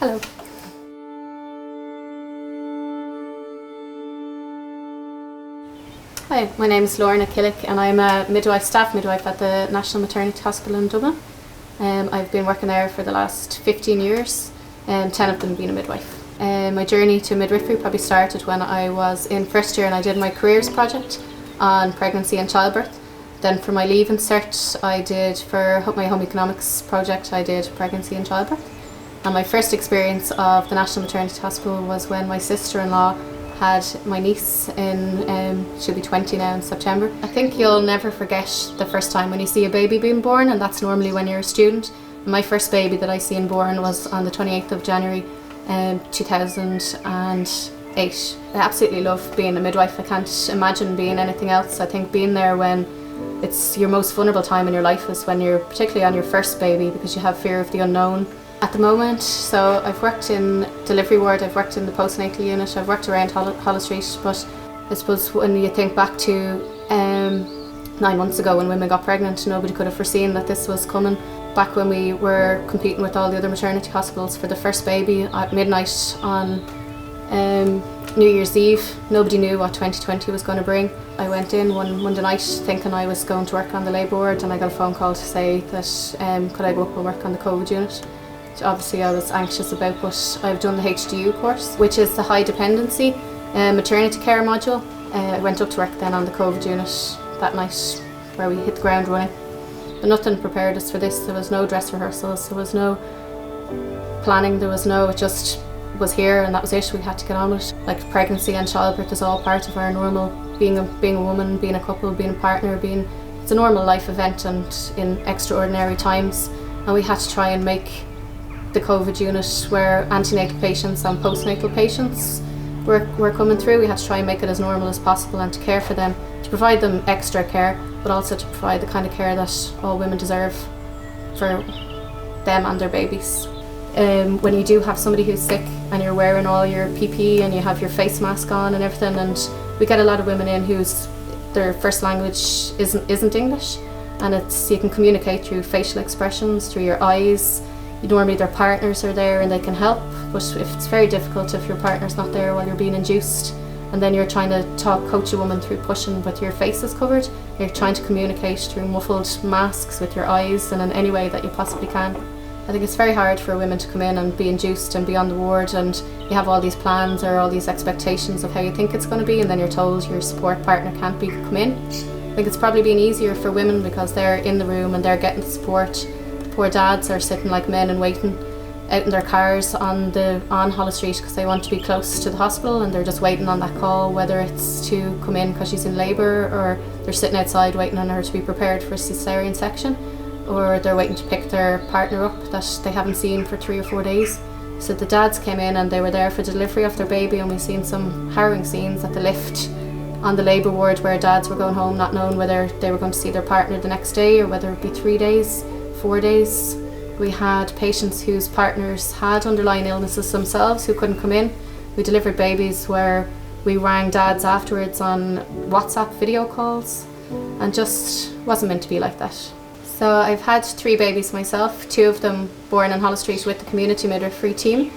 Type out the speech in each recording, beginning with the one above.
Hello. Hi, my name is Lorna Killick and I'm a staff midwife at the National Maternity Hospital in Dublin. I've been working there for the last 15 years, 10 of them being a midwife. My journey to midwifery probably started when I was in first year and I did my careers project on pregnancy and childbirth. Then for my leave cert I did, for my home economics project, I did pregnancy and childbirth. And my first experience of the National Maternity Hospital was when my sister-in-law had my niece in, she'll be 20 now in September. I think you'll never forget the first time when you see a baby being born, and that's normally when you're a student. My first baby that I seen born was on the 28th of January 2008. I absolutely love being a midwife. I can't imagine being anything else. I think being there when it's your most vulnerable time in your life is when you're particularly on your first baby, because you have fear of the unknown. At the moment, so I've worked in delivery ward, I've worked in the postnatal unit, I've worked around Holles Street, but I suppose when you think back to 9 months ago when women got pregnant, nobody could have foreseen that this was coming. Back when we were competing with all the other maternity hospitals for the first baby at midnight on New Year's Eve, nobody knew what 2020 was going to bring. I went in one Monday night thinking I was going to work on the labour ward, and I got a phone call to say that could I go up and work on the COVID unit. Which obviously I was anxious about, but I've done the HDU course, which is the high dependency maternity care module. I went up to work then on the COVID unit that night, where we hit the ground running. But nothing prepared us for this. There was no dress rehearsals, there was no planning, there was no, it just was here and that was it. We had to get on with it. Like pregnancy and childbirth is all part of our normal, being a woman, being a couple, being a partner, it's a normal life event and in extraordinary times. And we had to try and make the COVID unit where antenatal patients and postnatal patients were coming through. We had to try and make it as normal as possible and to care for them, to provide them extra care, but also to provide the kind of care that all women deserve for them and their babies. When you do have somebody who's sick and you're wearing all your PPE and you have your face mask on and everything, and we get a lot of women in whose their first language isn't English, and you can communicate through facial expressions, through your eyes. Normally their partners are there and they can help, but if it's very difficult if your partner's not there while you're being induced, and then you're trying to coach a woman through pushing but your face is covered, you're trying to communicate through muffled masks with your eyes and in any way that you possibly can. I think it's very hard for women to come in and be induced and be on the ward, and you have all these plans or all these expectations of how you think it's going to be, and then you're told your support partner can't come in. I think it's probably been easier for women because they're in the room and they're getting the support. Poor dads are sitting like men and waiting out in their cars on Holles Street because they want to be close to the hospital, and they're just waiting on that call, whether it's to come in because she's in labour, or they're sitting outside waiting on her to be prepared for a cesarean section, or they're waiting to pick their partner up that they haven't seen for 3 or 4 days. So the dads came in and they were there for the delivery of their baby, and we've seen some harrowing scenes at the lift on the labour ward where dads were going home not knowing whether they were going to see their partner the next day or whether it would be 3 days. 4 days. We had patients whose partners had underlying illnesses themselves who couldn't come in. We delivered babies where we rang dads afterwards on WhatsApp video calls, and just wasn't meant to be like that. So I've had 3 babies myself, 2 of them born in Holles Street with the community midwifery team,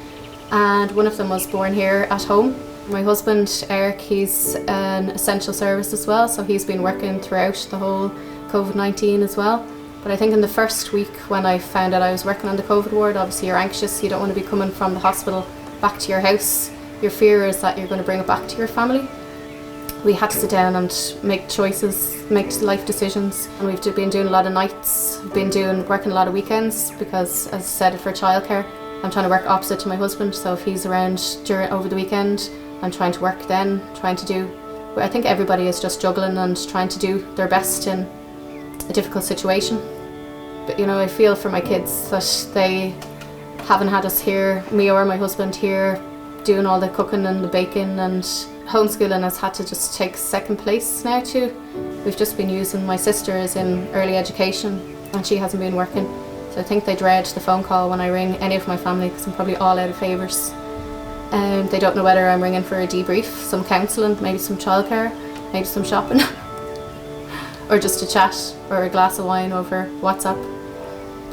and one of them was born here at home. My husband Eric, he's an essential service as well, so he's been working throughout the whole COVID-19 as well. But I think in the first week when I found out I was working on the COVID ward, obviously you're anxious, you don't want to be coming from the hospital back to your house. Your fear is that you're going to bring it back to your family. We had to sit down and make choices, make life decisions, and we've been doing a lot of nights, working a lot of weekends, because as I said, for childcare I'm trying to work opposite to my husband, so if he's around over the weekend I'm trying to work then, I think everybody is just juggling and trying to do their best in a difficult situation. But I feel for my kids that they haven't had us here, me or my husband here, doing all the cooking and the baking, and homeschooling has had to just take second place now too. We've just been using, my sister is in early education and she hasn't been working, so I think they dread the phone call when I ring any of my family because I'm probably all out of favours. They don't know whether I'm ringing for a debrief, some counselling, maybe some childcare, maybe some shopping or just a chat or a glass of wine over WhatsApp.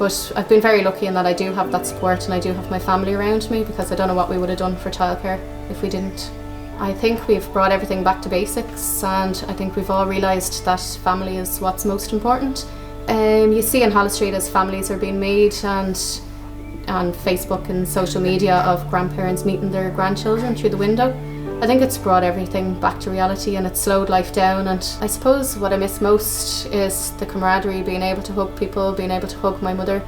But I've been very lucky in that I do have that support and I do have my family around me, because I don't know what we would have done for childcare if we didn't. I think we've brought everything back to basics, and I think we've all realised that family is what's most important. You see in Holles Street as families are being made, and on Facebook and social media, of grandparents meeting their grandchildren through the window. I think it's brought everything back to reality and it's slowed life down, and I suppose what I miss most is the camaraderie, being able to hug people, being able to hug my mother.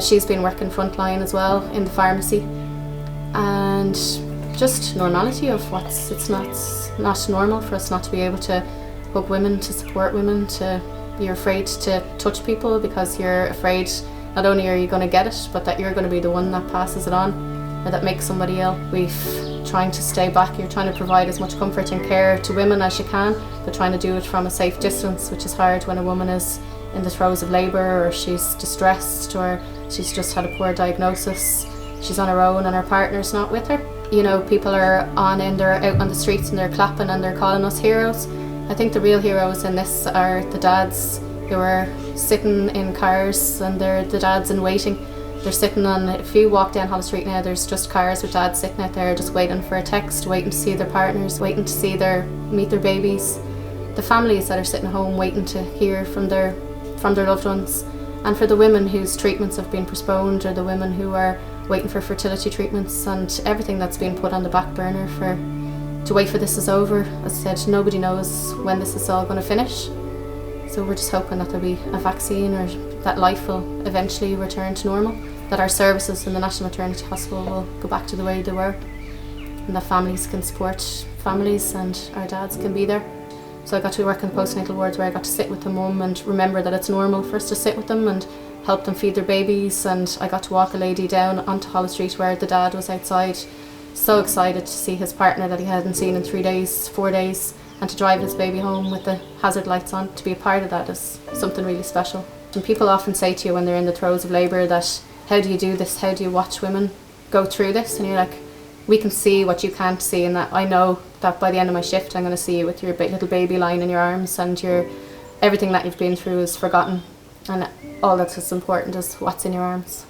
She's been working frontline as well in the pharmacy, and just normality of it's not normal for us not to be able to hug women, to support women, to be afraid to touch people because you're afraid not only are you going to get it, but that you're going to be the one that passes it on or that makes somebody ill. We've trying to stay back. You're trying to provide as much comfort and care to women as you can, but trying to do it from a safe distance, which is hard when a woman is in the throes of labour, or she's distressed, or she's just had a poor diagnosis. She's on her own and her partner's not with her. You know, people are out on the streets and they're clapping and they're calling us heroes. I think the real heroes in this are the dads who are sitting in cars, and they're the dads in waiting. They're sitting on, if you walk down Holles Street now, there's just cars with dads sitting out there just waiting for a text, waiting to see their partners, waiting to meet their babies. The families that are sitting at home waiting to hear from their loved ones. And for the women whose treatments have been postponed, or the women who are waiting for fertility treatments, and everything that's been put on the back burner to wait for this is over. As I said, nobody knows when this is all going to finish. So we're just hoping that there'll be a vaccine, or that life will eventually return to normal, that our services in the National Maternity Hospital will go back to the way they were, and that families can support families and our dads can be there. So I got to work in the postnatal wards, where I got to sit with the mum and remember that it's normal for us to sit with them and help them feed their babies. And I got to walk a lady down onto Holles Street where the dad was outside, so excited to see his partner that he hadn't seen in 4 days, and to drive his baby home with the hazard lights on. To be a part of that is something really special. And people often say to you when they're in the throes of labour that, how do you do this? How do you watch women go through this? And you're like, we can see what you can't see, and that I know that by the end of my shift I'm going to see you with your little baby lying in your arms, and everything that you've been through is forgotten, and all that's as important is what's in your arms.